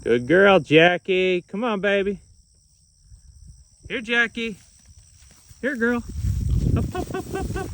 Good girl, Jackie. Come on, baby. Here, Jackie. Here, girl. Up, up, up, up, up.